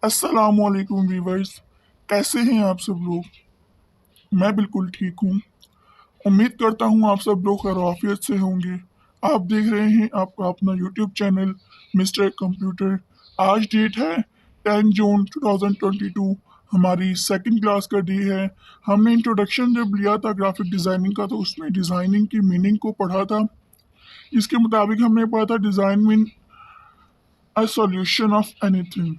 अस्सलामुअलैकुम वीवर्स। कैसे हैं आप सब लोग? मैं बिल्कुल ठीक हूँ। उम्मीद करता हूँ आप सब लोग खैरियत से होंगे। आप देख रहे हैं आपका अपना यूट्यूब चैनल मिस्टर कंप्यूटर। आज डेट है 10 जून 2022। हमारी सेकंड क्लास का डे है। हमने इंट्रोडक्शन जब लिया था ग्राफिक डिज़ाइनिंग का तो उसमें डिज़ाइनिंग की मीनिंग को पढ़ा था। इसके मुताबिक हमने पढ़ा था design mean a solution of anything.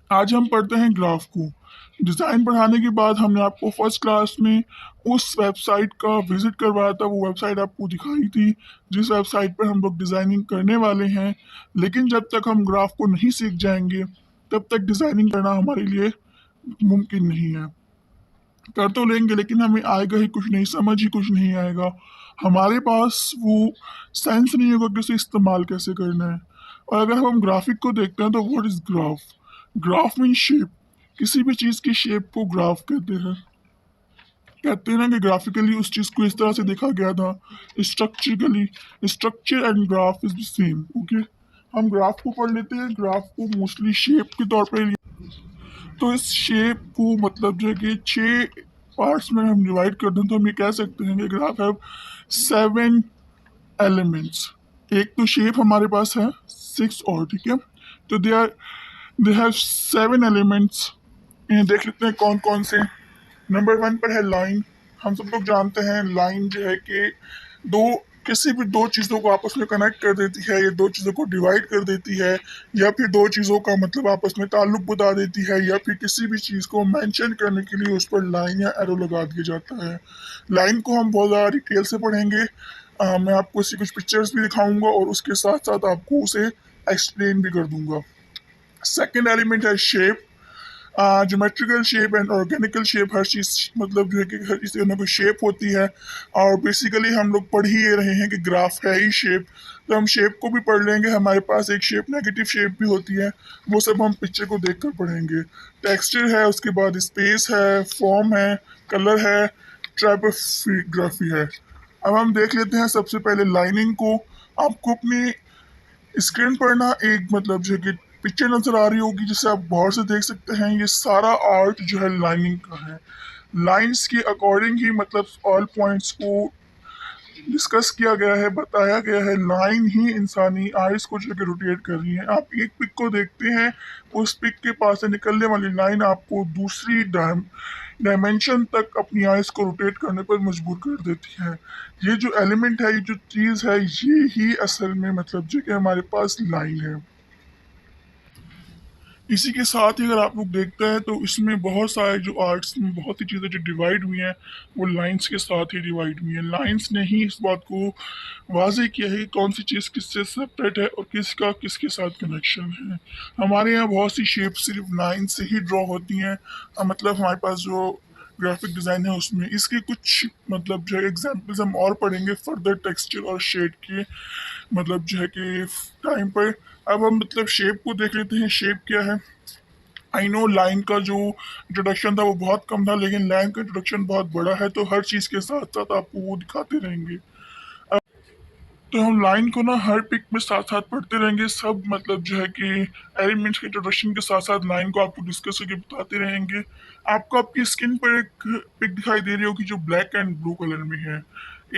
आज हम पढ़ते हैं ग्राफ को। डिज़ाइन पढ़ाने के बाद हमने आपको फर्स्ट क्लास में उस वेबसाइट का विज़िट करवाया था। वो वेबसाइट आपको दिखाई थी जिस वेबसाइट पर हम लोग डिज़ाइनिंग करने वाले हैं। लेकिन जब तक हम ग्राफ को नहीं सीख जाएंगे तब तक डिज़ाइनिंग करना हमारे लिए मुमकिन नहीं है। कर तो लेंगे लेकिन हमें आएगा ही कुछ नहीं, समझ ही कुछ नहीं आएगा। हमारे पास वो सेंस नहीं होगा कि उसे इस्तेमाल कैसे करना है। और अगर हम ग्राफिक को देखते हैं तो what is graph? Graph mean shape. किसी भी चीज़ की शेप को ग्राफ कहते हैं। कहते हैं ना कि ग्राफिकली उस चीज़ को इस तरह से देखा गया था। Structurally structure and graph is the same. Okay, हम ग्राफ को पढ़ लेते हैं। ग्राफ को मोस्टली शेप के तौर पर, तो इस शेप को मतलब जो है कि 6 पार्ट्स में हम डिवाइड कर दें तो हम ये कह सकते हैं कि ग्राफ हैव 7 एलिमेंट्स। एक तो शेप हमारे पास है 6 और, ठीक है। तो दे हैव 7 एलिमेंट्स। इन्हें देख लेते हैं कौन कौन से। नंबर 1 पर है लाइन। हम सब लोग जानते हैं लाइन जो है कि दो किसी भी दो चीज़ों को आपस में कनेक्ट कर देती है, या दो चीज़ों को डिवाइड कर देती है, या फिर दो चीज़ों का मतलब आपस में ताल्लुक बता देती है, या फिर किसी भी चीज़ को मेंशन करने के लिए उस पर लाइन या एरो लगा दिया जाता है। लाइन को हम बहुत ज़्यादा डिटेल से पढ़ेंगे। मैं आपको इसकी कुछ पिक्चर्स भी दिखाऊंगा और उसके साथ साथ आपको उसे एक्सप्लेन भी कर दूंगा। सेकेंड एलिमेंट है shape. Geometrical shape and organical shape, हर चीज़ मतलब जो है कि हर चीज़ की कोई शेप होती है। और बेसिकली हम लोग पढ़ ही ये रहे हैं कि ग्राफ है ही शेप, तो हम शेप को भी पढ़ लेंगे। हमारे पास एक शेप नेगेटिव शेप भी होती है, वो सब हम पिक्चर को देख कर पढ़ेंगे। टेक्सचर है, उसके बाद स्पेस है, फॉर्म है, कलर है, टाइपोग्राफी है। अब हम देख लेते हैं सबसे पहले लाइनिंग को। आपको अपनी स्क्रीन पर ना एक मतलब जो है कि पिक्चर नजर आ रही होगी जिसे आप गौर से देख सकते हैं। ये सारा आर्ट जो है लाइनिंग का है। लाइंस के अकॉर्डिंग ही मतलब ऑल पॉइंट्स को डिस्कस किया गया है, बताया गया है। लाइन ही इंसानी आइज को जो है रोटेट कर रही है। आप एक पिक को देखते हैं, उस पिक के पास से निकलने वाली लाइन आपको दूसरी डायमेंशन तक अपनी आइज को रोटेट करने पर मजबूर कर देती है। ये जो एलिमेंट है, ये जो चीज़ है, ये ही असल में मतलब जो कि हमारे पास लाइन है। इसी के साथ ही अगर आप लोग देखते हैं तो इसमें बहुत सारे जो आर्ट्स में बहुत ही चीज़ें जो डिवाइड हुई हैं वो लाइंस के साथ ही डिवाइड हुई हैं। लाइंस ने ही इस बात को वाज़ेह किया है कि कौन सी चीज़ किससे सेपरेट है और किसका किसके साथ कनेक्शन है। हमारे यहाँ बहुत सी शेप सिर्फ लाइन से ही ड्रॉ होती हैं। मतलब हमारे पास जो ग्राफिक डिज़ाइन है उसमें इसके कुछ मतलब जो है एग्जाम्पल्स हम और पढ़ेंगे फर्दर टेक्सचर और शेड के मतलब जो है कि टाइम पर। अब हम मतलब शेप को देख लेते हैं। शेप क्या है? आई नो लाइन का जो इंट्रोडक्शन था वो बहुत कम था, लेकिन लाइन का इंट्रोडक्शन बहुत बड़ा है, तो हर चीज़ के साथ साथ आपको वो दिखाते रहेंगे। तो हम लाइन को ना हर पिक में साथ साथ पढ़ते रहेंगे। सब मतलब जो है कि एलिमेंट्स के इंट्रोडक्शन के साथ साथ लाइन को आपको डिस्कस करके बताते रहेंगे। आपको आपकी स्किन पर एक पिक दिखाई दे रही होगी जो ब्लैक एंड ब्लू कलर में है।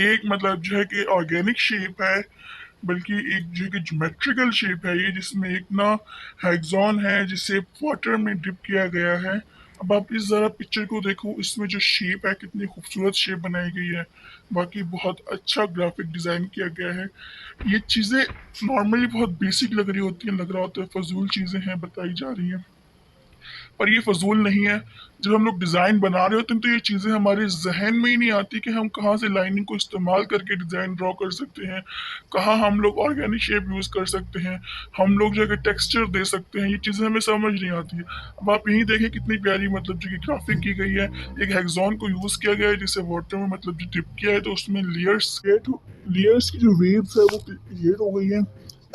एक मतलब जो है कि ऑर्गेनिक शेप है, बल्कि एक जो है कि ज्योमेट्रिकल शेप है ये, जिसमें एक ना हेक्सागोन है जिसे वाटर में डिप किया गया है। अब आप इस ज़रा पिक्चर को देखो, इसमें जो शेप है कितनी खूबसूरत शेप बनाई गई है। बाकी बहुत अच्छा ग्राफिक डिज़ाइन किया गया है। ये चीज़ें नॉर्मली बहुत बेसिक लग रही होती हैं, लग रहा होता है फजूल चीज़ें हैं बताई जा रही हैं, पर ये फजूल नहीं है। जब हम लोग डिज़ाइन बना रहे होते हैं तो ये चीज़ें हमारे जहन में ही नहीं आती कि हम कहाँ से लाइनिंग को इस्तेमाल करके डिज़ाइन ड्रॉ कर सकते हैं, कहाँ हम लोग ऑर्गेनिक शेप यूज़ कर सकते हैं, हम लोग जो है टेक्सचर दे सकते हैं। ये चीज़ें हमें समझ नहीं आती है। अब आप यहीं देखें कितनी प्यारी मतलब जो कि ग्राफिक की गई है। एक हेक्सागोन को यूज़ किया गया है जिसे वाटर में मतलब जो डिप किया है, तो उसमें लेयर्स की जो वेव्स है वो क्रिएट हो गई है।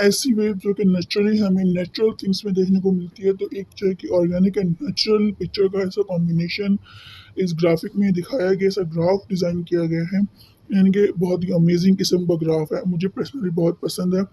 ऐसी वेव जो कि नेचुरली हमें नेचुरल थिंग्स में देखने को मिलती है। तो एक जो है कि ऑर्गेनिक एंड नेचुरल पिक्चर का ऐसा कॉम्बिनेशन इस ग्राफिक में दिखाया गया, ऐसा ग्राफ डिज़ाइन किया गया है। यानी कि बहुत ही अमेजिंग किस्म का ग्राफ है, मुझे पर्सनली बहुत पसंद है।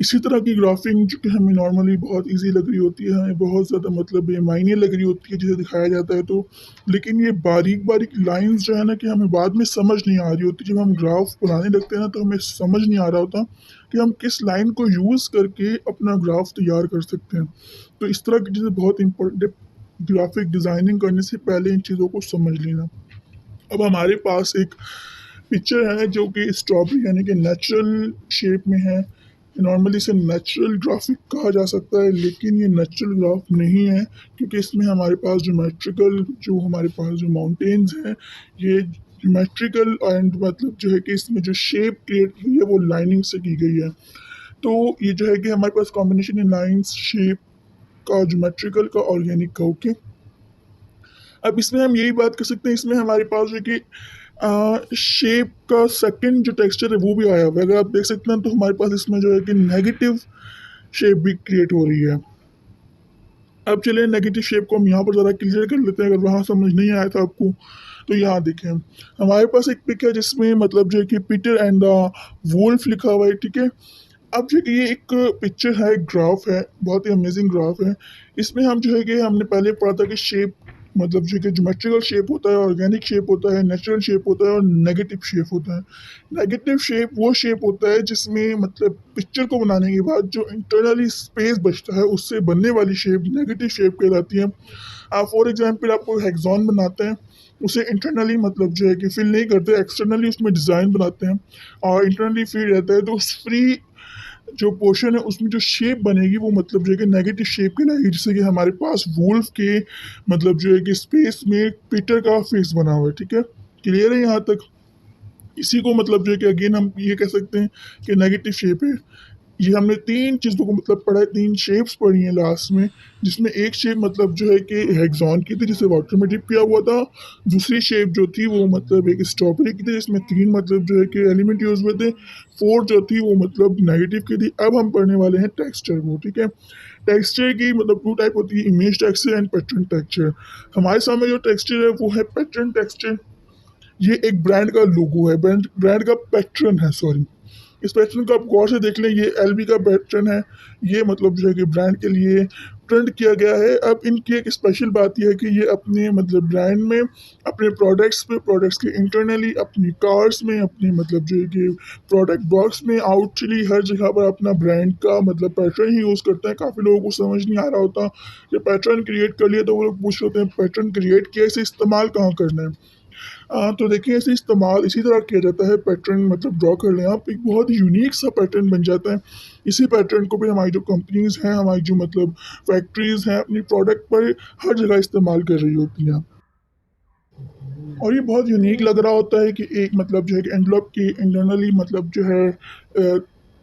इसी तरह की ग्राफिंग जो कि हमें नॉर्मली बहुत इजी लग रही होती है, हमें बहुत ज़्यादा मतलब बेमायने लग रही होती है जिसे दिखाया जाता है तो, लेकिन ये बारीक बारीक लाइंस जो है ना कि हमें बाद में समझ नहीं आ रही होती। जब हम ग्राफ बनाने लगते हैं ना तो हमें समझ नहीं आ रहा होता कि हम किस लाइन को यूज़ करके अपना ग्राफ तैयार कर सकते हैं। तो इस तरह की चीज़ें बहुत इंपॉर्टेंट है, ग्राफिक डिज़ाइनिंग करने से पहले इन चीज़ों को समझ लेना। अब हमारे पास एक पिक्चर है जो कि स्ट्रॉबेरी यानी कि नेचुरल शेप में है। नॉर्मली इसे नेचुरल ग्राफिक कहा जा सकता है, लेकिन ये नेचुरल ग्राफ नहीं है क्योंकि इसमें हमारे पास ज्योमेट्रिकल जो हमारे पास जो माउंटेन्स हैं, ये ज्योमेट्रिकल एंड मतलब जो है कि इसमें जो शेप क्रिएट की है वो लाइनिंग से की गई है। तो ये जो है कि हमारे पास कॉम्बिनेशन है लाइन्स, शेप का, ज्योमेट्रिकल का, ऑर्गेनिक का। ओके, अब इसमें हम यही बात कर सकते हैं, इसमें हमारे पास जो है कि शेप का सेकंड जो टेक्सचर है वो भी आया हुआ है। अगर आप देख सकते हैं तो हमारे पास इसमें जो है कि नेगेटिव शेप भी क्रिएट हो रही है। अब चलिए नेगेटिव शेप को हम यहाँ पर ज़रा क्लियर कर लेते हैं, अगर वहाँ समझ नहीं आया था आपको तो यहाँ देखें। हमारे पास एक पिक है जिसमें मतलब जो है कि पीटर एंड द वोल्फ लिखा हुआ है, ठीक है। अब जो है कि ये एक पिक्चर है, एक ग्राफ है, बहुत ही अमेजिंग ग्राफ है। इसमें हम जो है कि हमने पहले पढ़ा था कि शेप मतलब जो कि ज्योमेट्रिकल शेप होता है, ऑर्गेनिक शेप होता है, नेचुरल शेप होता है और नेगेटिव शेप होता है। नेगेटिव शेप वो शेप होता है जिसमें मतलब पिक्चर को बनाने के बाद जो इंटरनली स्पेस बचता है उससे बनने वाली शेप नेगेटिव शेप कहलाती है। आप फॉर एग्जांपल आपको हेक्सॉन बनाते हैं, उसे इंटरनली मतलब जो है कि फिल नहीं करते, एक्सटर्नली उसमें डिज़ाइन बनाते हैं और इंटरनली फ्री रहता है, तो उस फ्री जो पोर्शन है उसमें जो शेप बनेगी वो मतलब जो है कि नेगेटिव शेप कहलाएगी। जैसे कि हमारे पास वुल्फ के मतलब जो है कि स्पेस में पीटर का फेस बना हुआ है, ठीक है। क्लियर है यहाँ तक? इसी को मतलब जो है कि अगेन हम ये कह सकते हैं कि नेगेटिव शेप है। ये हमने तीन चीज़ों को मतलब पढ़ा है, तीन शेप्स पढ़ी हैं लास्ट में, जिसमें एक शेप मतलब जो है कि हेक्सॉन की थी जिसे वाटर में डिप किया हुआ था। दूसरी शेप जो थी वो मतलब एक स्ट्रॉबेरी की थी जिसमें तीन मतलब जो है कि एलिमेंट यूज हुए थे। फोर्थ जो थी वो मतलब नेगेटिव की थी। अब हम पढ़ने वाले हैं टेक्सचर को, ठीक है। टेक्सचर की मतलब टू टाइप होती है, image texture and pattern texture. हमारे सामने जो टेक्सचर है वो है पैटर्न टेक्सचर। ये एक ब्रांड का लोगो है, ब्रांड ब्रांड का पैटर्न है, सॉरी। इस पैटर्न को आप गौर से देख लें, ये एलबी का पैटर्न है। ये मतलब जो है कि ब्रांड के लिए ट्रेंड किया गया है। अब इनकी एक स्पेशल बात यह है कि ये अपने मतलब ब्रांड में, अपने प्रोडक्ट्स पे, प्रोडक्ट्स के इंटरनली, अपनी कार्स में, अपने मतलब जो है कि प्रोडक्ट बॉक्स में, आउटली हर जगह पर अपना ब्रांड का मतलब पैटर्न ही यूज़ करते हैं। काफ़ी लोगों को समझ नहीं आ रहा होता कि पैटर्न क्रिएट कर लिया तो वो लोग पूछ रहे होते हैं पैटर्न क्रिएट किया, इसे इस्तेमाल कहाँ करना है। तो देखिए इसे इस्तेमाल इसी तरह किया जाता है, पैटर्न मतलब ड्रॉ कर लें आप, एक बहुत यूनिक सा पैटर्न बन जाता है। इसी पैटर्न को भी हमारी जो कंपनीज हैं, हमारी जो मतलब फैक्ट्रीज हैं, अपनी प्रोडक्ट पर हर जगह इस्तेमाल कर रही होती हैं। और ये बहुत यूनिक लग रहा होता है कि एक मतलब जो है कि एनवलप की इंटरनली मतलब जो है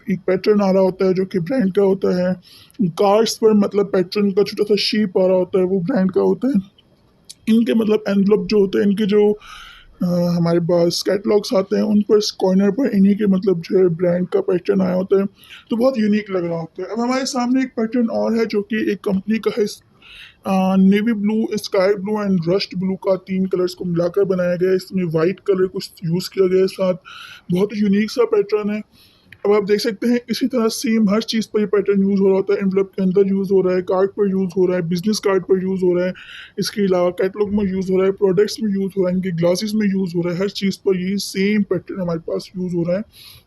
एक पैटर्न आ रहा होता है जो कि ब्रांड का होता है। कार्स पर मतलब पैटर्न का छोटा सा शेप आ रहा होता है, वो ब्रांड का होता है। इनके मतलब एनवलप जो होते हैं, इनके जो हमारे पास कैटलॉग्स आते हैं उन पर कॉर्नर पर इन्हीं के मतलब जो है ब्रांड का पैटर्न आया होता है, तो बहुत यूनिक लग रहा होता है। अब हमारे सामने एक पैटर्न और है जो कि एक कंपनी का है, navy blue, sky blue and rust blue का तीन कलर्स को मिलाकर बनाया गया है। इसमें वाइट कलर को यूज़ किया गया है साथ, बहुत ही यूनिक सा पैटर्न है। अब आप देख सकते हैं इसी तरह सेम हर चीज़ पर ये पैटर्न यूज़ हो रहा होता है, एनवलप के अंदर यूज़ हो रहा है, कार्ड पर यूज़ हो रहा है, बिजनेस कार्ड पर यूज़ हो रहा है, इसके अलावा कैटलॉग में यूज़ हो रहा है, प्रोडक्ट्स में यूज़ हो रहा है, इनके ग्लासेस में यूज़ हो रहा है, हर चीज़ पर ये सेम पैटर्न हमारे पास यूज़ हो रहा है,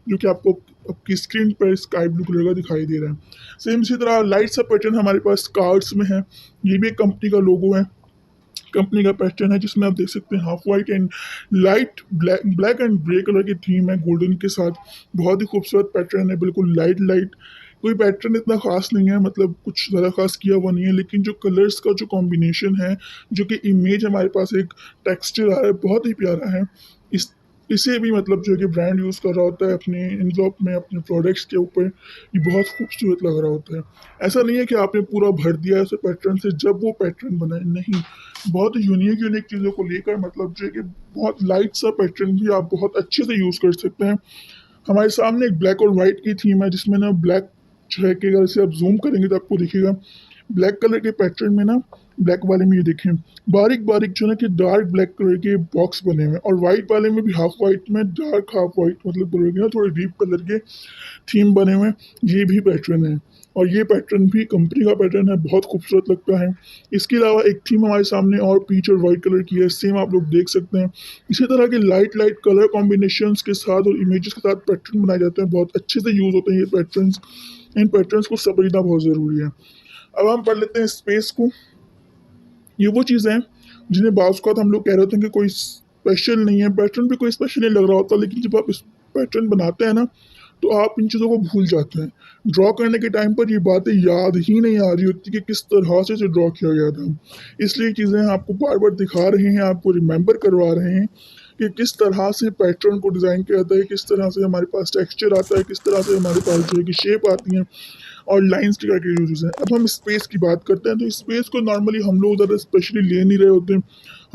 जो कि आपको आपकी स्क्रीन पर स्काई ब्लू कलर का दिखाई दे रहा है। सेम इसी तरह लाइट सा पैटर्न हमारे पास कार्ड्स में है, ये भी एक कंपनी का लोगो है, कंपनी का पैटर्न है, जिसमें आप देख सकते हैं half white and light black black and grey colour की थीम है गोल्डन के साथ। बहुत ही खूबसूरत पैटर्न है, बिल्कुल लाइट लाइट। कोई पैटर्न इतना खास नहीं है, मतलब कुछ ज़्यादा खास किया हुआ नहीं है, लेकिन जो कलर्स का जो कॉम्बिनेशन है, जो कि इमेज हमारे पास एक टेक्सचर आ रहा है, बहुत ही प्यारा है। इस इसे भी मतलब जो है कि ब्रांड यूज़ कर रहा होता है अपने इनवॉल्व में, अपने प्रोडक्ट्स के ऊपर, ये बहुत खूबसूरत लग रहा होता है। ऐसा नहीं है कि आपने पूरा भर दिया है उसे पैटर्न से जब वो पैटर्न बना है, नहीं। बहुत यूनिक यूनिक चीज़ों को लेकर मतलब जो है कि बहुत लाइट सा पैटर्न भी आप बहुत अच्छे से यूज़ कर सकते हैं। हमारे सामने एक ब्लैक और वाइट की थीम है जिसमें ना ब्लैक जो है कि अगर इसे आप जूम करेंगे तो आपको दिखेगा ब्लैक कलर के पैटर्न में ना, ब्लैक वाले में ये देखें बारीक बारीक जो है ना कि डार्क ब्लैक कलर के बॉक्स बने हुए हैं, और वाइट वाले में भी हाफ वाइट में डार्क हाफ वाइट मतलब बोलोगे ना थोड़े डीप कलर के थीम बने हुए हैं। ये भी पैटर्न है, और ये पैटर्न भी कंपनी का पैटर्न है, बहुत खूबसूरत लगता है। इसके अलावा एक थीम हमारे सामने और पीच और वाइट कलर की है, सेम आप लोग देख सकते हैं। इसी तरह के लाइट लाइट कलर कॉम्बिनेशंस के साथ और इमेजेस के साथ पैटर्न बनाए जाते हैं, बहुत अच्छे से यूज होते हैं ये पैटर्न्स। इन पैटर्न्स को समझना बहुत ज़रूरी है। अब हम पढ़ लेते हैं स्पेस को। ये वो चीज़ें हैं जिन्हें बाज़ हम लोग कह रहे होते हैं कि कोई स्पेशल नहीं है, पैटर्न भी कोई स्पेशल नहीं लग रहा होता, लेकिन जब आप इस पैटर्न बनाते हैं ना तो आप इन चीज़ों को भूल जाते हैं। ड्रॉ करने के टाइम पर ये बातें याद ही नहीं आ रही होती कि किस तरह से इसे ड्रॉ किया गया था। इसलिए ये चीज़ें आपको बार बार दिखा रहे हैं, आपको रिमेंबर करवा रहे हैं कि किस तरह से पैटर्न को डिज़ाइन किया जाता है, किस तरह से हमारे पास टेक्सचर आता है, किस तरह से हमारे पास जो है कि शेप आती हैं और लाइन्स के क्या क्या यूजेस हैं। अब हम स्पेस की बात करते हैं, तो स्पेस को नॉर्मली हम लोग ज़्यादा स्पेशली ले नहीं रहे होते हैं।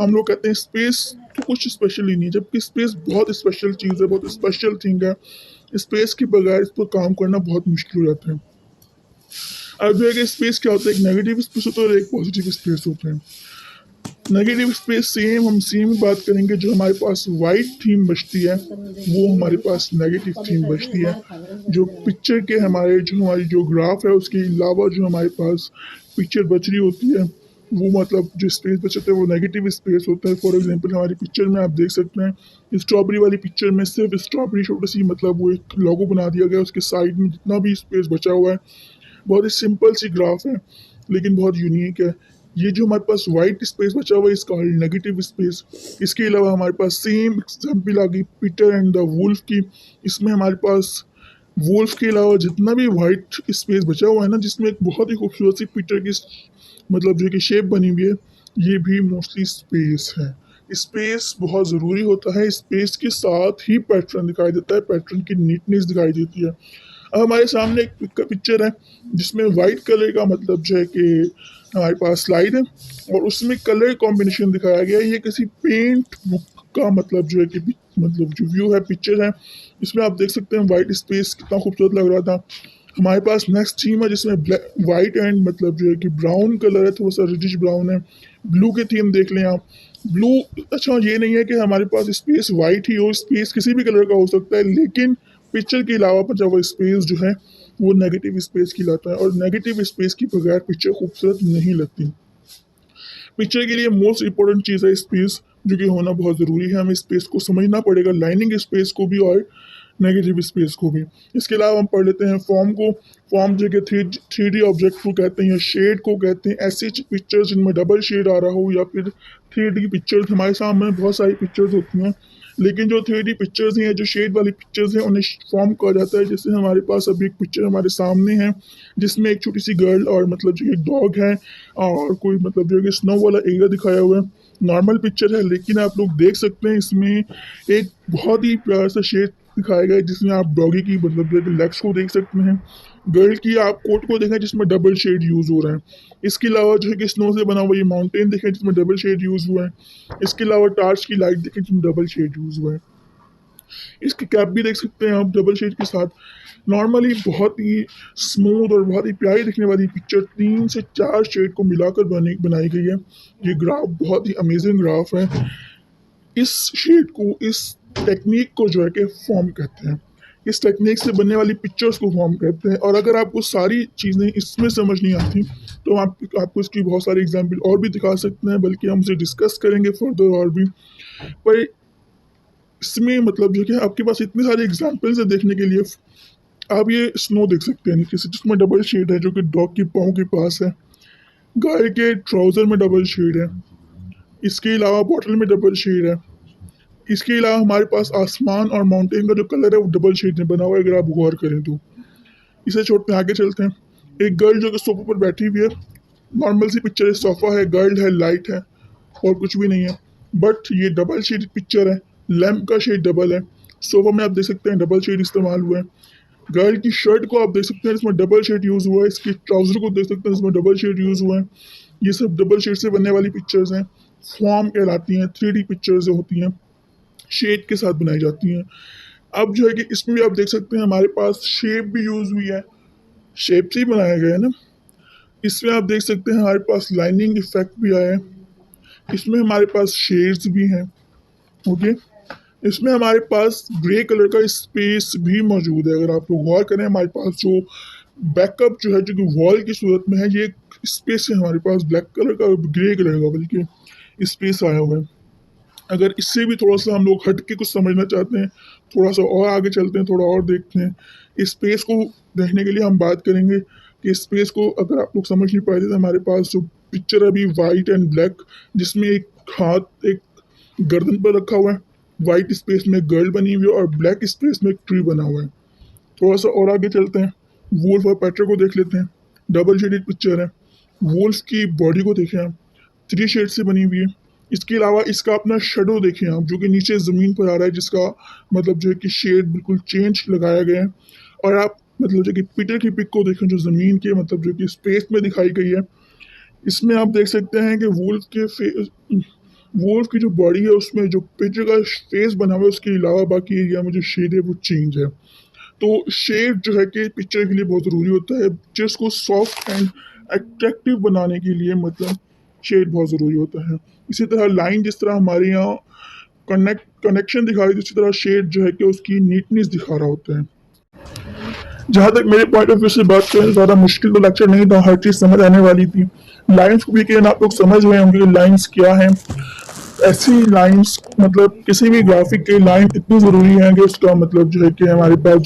हम लोग कहते हैं स्पेस तो कुछ स्पेशल ही नहीं है, जबकि स्पेस बहुत स्पेशल चीज़ है, बहुत स्पेशल थिंग है। स्पेस के बगैर इस पर काम करना बहुत मुश्किल हो जाता है। अब जो है कि स्पेस क्या होता है, एक नेगेटिव स्पेस होता है और एक पॉजिटिव स्पेस होता है। नेगेटिव स्पेस हम सेम बात करेंगे, जो हमारे पास वाइट थीम बचती है वो हमारे पास नेगेटिव थीम बचती है। जो पिक्चर के हमारे जो हमारी जो ग्राफ है उसके अलावा जो हमारे पास पिक्चर बच रही होती है, वो मतलब जो स्पेस बचता है वो नेगेटिव स्पेस होता है। फॉर एग्जांपल हमारी पिक्चर में आप देख सकते हैं, स्ट्रॉबेरी वाली पिक्चर में सिर्फ स्ट्रॉबेरी छोटी सी मतलब वो एक लोगो बना दिया गया, उसके साइड में जितना भी स्पेस बचा हुआ है, बहुत ही सिंपल सी ग्राफ है लेकिन बहुत यूनिक है। ये जो हमारे पास वाइट स्पेस बचा हुआ है इसका नेगेटिव स्पेस। इसके अलावा हमारे पास सेम एग्जाम्पल आ गई पीटर एंड द वुल्फ की। इसमें हमारे पास वुल्फ के अलावा जितना भी वाइट स्पेस बचा हुआ है ना, जिसमें एक बहुत ही खूबसूरत सी पीटर की मतलब जो कि शेप बनी हुई है, ये भी मोस्टली स्पेस है। स्पेस बहुत ज़रूरी होता है, स्पेस के साथ ही पैटर्न दिखाई देता है, पैटर्न की नीटनेस दिखाई देती है। अब हमारे सामने एक पिक्चर है जिसमें वाइट कलर का मतलब जो है कि हमारे पास स्लाइड है, और उसमें कलर कॉम्बिनेशन दिखाया गया है। ये किसी पेंट बुक का मतलब जो है कि मतलब जो व्यू है पिक्चर है, इसमें आप देख सकते हैं वाइट स्पेस कितना खूबसूरत लग रहा था। हमारे पास नेक्स्ट थीम है जिसमें वाइट एंड मतलब जो है कि ब्राउन कलर है, थोड़ा सा रिडिश ब्राउन है। ब्लू की थीम देख लें आप। ब्लू, अच्छा ये नहीं है कि हमारे पास स्पेस वाइट ही हो, स्पेस किसी भी कलर का हो सकता है, लेकिन पिक्चर के अलावा पर जब वो स्पेस जो है वो नेगेटिव स्पेस कहलाता है, और नेगेटिव स्पेस के बगैर पिक्चर खूबसूरत नहीं लगती। पिक्चर के लिए मोस्ट इंपॉर्टेंट चीज़ है स्पेस, जो कि होना बहुत ज़रूरी है। हमें स्पेस को समझना पड़ेगा, लाइनिंग स्पेस को भी और नेगेटिव स्पेस को भी। इसके अलावा हम पढ़ लेते हैं फॉर्म को। फॉर्म जो कि थ्री डी ऑब्जेक्ट को कहते हैं या शेड को कहते हैं। ऐसी पिक्चर्स जिनमें डबल शेड आ रहा हो, या फिर थ्री डी पिक्चर्स। हमारे सामने बहुत सारी पिक्चर्स होती हैं, लेकिन जो थ्री डी पिक्चर्स हैं, जो शेड वाली पिक्चर्स हैं, उन्हें फॉर्म कहा जाता है। जैसे हमारे पास अभी एक पिक्चर हमारे सामने है जिसमें एक छोटी सी गर्ल और मतलब जो एक डॉग है, और कोई मतलब जो है स्नो वाला एरिया दिखाया हुआ है। नॉर्मल पिक्चर है, लेकिन आप लोग देख सकते हैं इसमें एक बहुत ही प्यारा सा शेड दिखाया गया है, जिसमें आप डॉगी की मतलब जो लेग्स को देख सकते हैं। गर्ल की आप कोट को देखें जिसमें डबल शेड यूज हो रहा है। इसके अलावा जो है कि स्नो से बना हुआ ये माउंटेन देखें जिसमें डबल शेड यूज हुआ है। इसके अलावा टार्च की लाइट देखें जिसमें डबल शेड यूज हुआ है। इसकी कैप भी देख सकते हैं आप डबल शेड के साथ। नॉर्मली बहुत ही स्मूथ और बहुत ही प्यारी दिखने वाली पिक्चर 3 से 4 शेड को मिलाकर बनाई गई है। ये ग्राफ बहुत ही अमेजिंग ग्राफ है। इस शेड को, इस टेक्निक को जो है कि फॉर्म कहते हैं। इस टेक्निक से बनने वाली पिक्चर्स को फॉर्म कहते हैं। और अगर आपको सारी चीज़ें इसमें समझ नहीं आती तो आपको इसकी बहुत सारी एग्जाम्पल और भी दिखा सकते हैं, बल्कि हम उसे डिस्कस करेंगे फर्दर और भी। पर इसमें मतलब जो कि आपके पास इतने सारे एग्जाम्पल्स है देखने के लिए। आप ये स्नो देख सकते हैं नीचे से, जिसमें डबल शेड है, जो कि डॉग की पाँव के पास है। गाय के ट्राउजर में डबल शेड है। इसके अलावा बॉटल में डबल शेड है। इसके अलावा हमारे पास आसमान और माउंटेन का जो कलर है वो डबल शेड में बना हुआ है, अगर आप गौर करें तो। इसे छोड़ते आगे चलते हैं। एक गर्ल जो कि सोफे पर बैठी हुई है। नॉर्मल सी पिक्चर है, सोफा है, गर्ल है, लाइट है, और कुछ भी नहीं है। बट ये डबल शेड पिक्चर है। लैम्प का शेड डबल है। सोफा में आप देख सकते हैं डबल शेड इस्तेमाल हुआ है। गर्ल की शर्ट को आप देख सकते हैं, इसमें डबल शेड यूज हुआ है। इसके ट्राउजर को देख सकते हैं, इसमें डबल शेड यूज हुआ है। ये सब डबल शेड से बनने वाली पिक्चर्स हैं, फॉर्म कहलाती हैं। 3D पिक्चर्स जो होती हैं शेड के साथ बनाई जाती हैं। अब जो है कि इसमें भी आप देख सकते हैं हमारे पास शेप भी यूज हुई है, शेप से ही बनाया गया है ना। इसमें आप देख सकते हैं हमारे पास लाइनिंग इफेक्ट भी आया है, इसमें हमारे पास शेड्स भी हैं। ओके, इसमें हमारे पास ग्रे कलर का स्पेस भी मौजूद है। अगर आप लोग गौर करें, हमारे पास जो बैकअप जो है जो कि वॉल की सूरत में है, ये स्पेस है हमारे पास ब्लैक कलर का, ग्रे कलर का बल्कि स्पेस आया हुआ है। अगर इससे भी थोड़ा सा हम लोग हट के कुछ समझना चाहते हैं, थोड़ा सा और आगे चलते हैं, थोड़ा और देखते हैं, इस स्पेस को देखने के लिए हम बात करेंगे कि स्पेस को अगर आप लोग समझ नहीं पाए थे, तो हमारे पास जो पिक्चर है अभी वाइट एंड ब्लैक, जिसमें एक हाथ एक गर्दन पर रखा हुआ है, वाइट स्पेस में गर्ल बनी हुई है और ब्लैक स्पेस में एक ट्री बना हुआ है। थोड़ा सा और आगे चलते हैं, वुल्फ और पैटर को देख लेते हैं। डबल शेडेड पिक्चर है। वुल्फ की बॉडी को देखें आप, 3 शेड से बनी हुई है। इसके अलावा इसका अपना शेडो देखें आप, जो कि नीचे ज़मीन पर आ रहा है, जिसका मतलब जो है कि शेड बिल्कुल चेंज लगाया गया है। और आप मतलब जो कि पीटर की पिक को देखें, जो ज़मीन के मतलब जो कि स्पेस में दिखाई गई है, इसमें आप देख सकते हैं कि वुल्फ की जो बॉडी है उसमें जो पीटर का फेस बना हुआ है, उसके अलावा बाकी एरिया में जो शेड है वो चेंज है। तो शेड जो है कि पिक्चर के लिए बहुत ज़रूरी होता है। पिक्चर्स को सॉफ्ट एंड अट्रैक्टिव बनाने के लिए मतलब शेड बहुत ज़रूरी होता है। इसी तरह लाइन जिस तरह हमारे यहाँ कनेक्शन दिखा रही है, उसी तरह शेड जो है कि उसकी नीटनेस दिखा रहा होता है। जहाँ तक मेरे पॉइंट ऑफ व्यू से बात करें, ज़्यादा मुश्किल तो लेक्चर नहीं था, हर चीज़ समझ आने वाली थी। लाइन्स को भी कहना आप लोग समझ गए होंगे लाइन्स क्या है। ऐसी लाइन्स मतलब किसी भी ग्राफिक की लाइन इतनी ज़रूरी है कि उसका मतलब जो है कि हमारे पास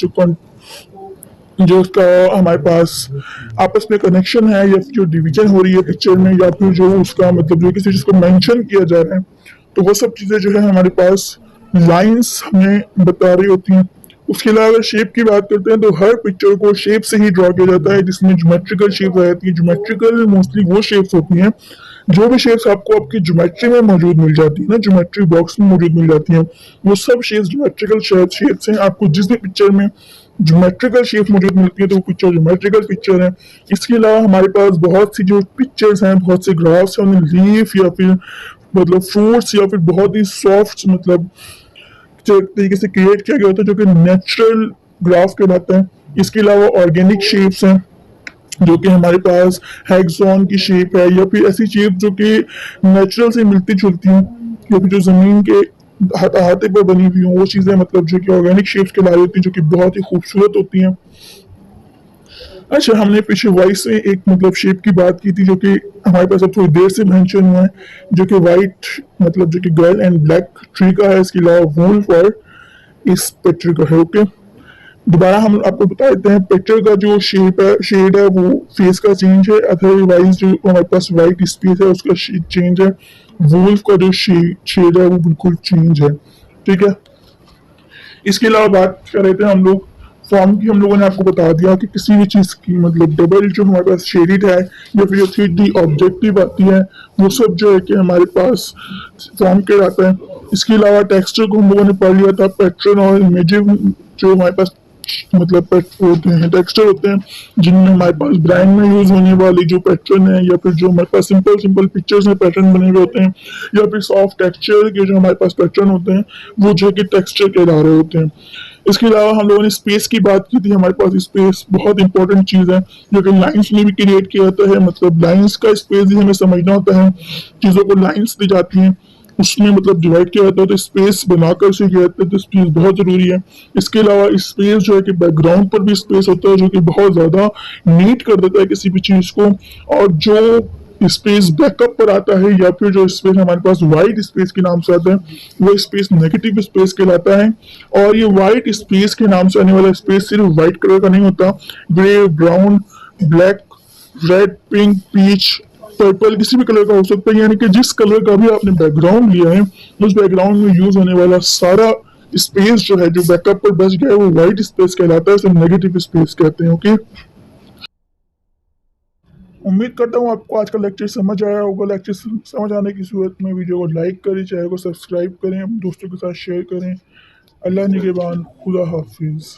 जो उसका हमारे पास आपस में कनेक्शन है, या जो डिवीजन हो रही है पिक्चर में, या फिर जो उसका मतलब जो किसी चीज़ को मेंशन किया जा रहा है, तो वो सब चीज़ें जो है हमारे पास लाइंस हमें बता रही होती हैं। उसके अलावा अगर शेप की बात करते हैं, तो हर पिक्चर को शेप से ही ड्रॉ किया जाता है, जिसमें ज्योमेट्रिकल शेप रहती है। ज्योमेट्रिकल मोस्टली वो शेप्स होती हैं, जो भी शेप्स आपको आपकी ज्योमेट्री में मौजूद मिल जाती है ना, ज्योमेट्री बॉक्स में मौजूद मिल जाती हैं, वो सब शेप्स ज्योमेट्रिकल शेप्स हैं। आपको जिस भी पिक्चर में ज्योमेट्रिकल शेप मौजूद मिलती है, तो वो पिक्चर ज्योमेट्रिकल पिक्चर है। इसके अलावा हमारे पास बहुत सी जो पिक्चर्स हैं, बहुत से ग्राफ्स हैं, उन्हें लीफ या फिर मतलब फ्रूट्स या फिर बहुत ही सॉफ्ट मतलब तरीके से क्रिएट किया गया होता है, जो कि नेचुरल ग्राफ कहलाता है। इसके अलावा ऑर्गेनिक शेप्स हैं, जो कि हमारे पास हेक्सागन की शेप है, या फिर ऐसी शेप जो कि नेचुरल से मिलती जुलती हैं, या फिर जो जमीन के हाथे पर बनी हुई हों, वो चीज़ें मतलब जो कि ऑर्गेनिक शेप्स कहलाई होती हैं, जो कि बहुत ही खूबसूरत होती हैं। अच्छा, हमने पीछे वॉइस में एक मतलब शेप की बात की थी, जो कि हमारे पास अब थोड़ी देर से मेंशन हुआ है, जो कि वाइट मतलब जो कि गर्ल एंड ब्लैक ट्री का है। इसके अलावा वुल्फ और इस पिक्चर का है। ओके, दोबारा हम आपको बता देते हैं, पिक्चर का जो शेप है, शेड है, वो फेस का चेंज है। अदरवाइज जो हमारे पास वाइट स्पेस है उसका शेड चेंज है। वुल्फ का जो शेड है वो बिल्कुल चेंज है। ठीक है, इसके अलावा बात कर रहे थे हम लोग फॉर्म की। हम लोगों ने आपको बता दिया कि किसी भी चीज़ की मतलब डबल जो हमारे पास शेडिड है, या फिर जो 3D ऑब्जेक्टिव आती है, वो सब जो है कि हमारे पास फॉर्म के आता है। इसके अलावा टेक्सचर को हम लोगों ने पढ़ लिया था, पैटर्न और इमेजिंग जो हमारे पास मतलब होते हैं, टेक्सचर होते हैं, जिनमें हमारे पास ब्रांड में यूज होने वाली जो पैटर्न है, या फिर जो हमारे पास सिंपल सिंपल पिक्चर्स में पैटर्न बने हुए होते हैं, या फिर सॉफ्ट टेक्सचर के जो हमारे पास पैटर्न होते हैं, वो जो कि टेक्सचर कहला रहे होते हैं। इसके अलावा हम लोगों ने स्पेस की बात की थी। हमारे पास स्पेस बहुत इंपॉर्टेंट चीज़ है, जो कि लाइंस में भी क्रिएट किया जाता है। मतलब लाइंस का स्पेस भी हमें समझना होता है। चीज़ों को लाइंस दी जाती हैं, उसमें मतलब डिवाइड किया जाता है, तो स्पेस बनाकर उसे किया जाता है, तो स्पेस बहुत ज़रूरी है। इसके अलावा स्पेस जो है कि बैकग्राउंड पर भी स्पेस होता है, जो कि बहुत ज़्यादा नीट कर देता है किसी भी चीज़ को। और जो स्पेस बैकअप पर आता है, या फिर जो स्पेस हमारे पास वाइट स्पेस के नाम से आता है, वो स्पेस नेगेटिव स्पेस कहलाता है। और ये वाइट स्पेस के नाम से आने वाला स्पेस सिर्फ वाइट कलर का नहीं होता, grey, brown, black, red, pink, peach, purple, किसी भी कलर का हो सकता है। यानी कि जिस कलर का भी आपने बैकग्राउंड लिया है, उस बैकग्राउंड में यूज होने वाला सारा स्पेस जो है, जो बैकअप पर बच गया है, वो वाइट स्पेस कहलाता है, उसे नेगेटिव स्पेस कहते हैं। ओके, उम्मीद करता हूँ आपको आज का लेक्चर समझ आया होगा। लेक्चर समझ आने की सूरत में वीडियो को लाइक करें, चैनल को सब्सक्राइब करें, दोस्तों के साथ शेयर करें। अल्लाह निगहबान, खुदा हाफिज़।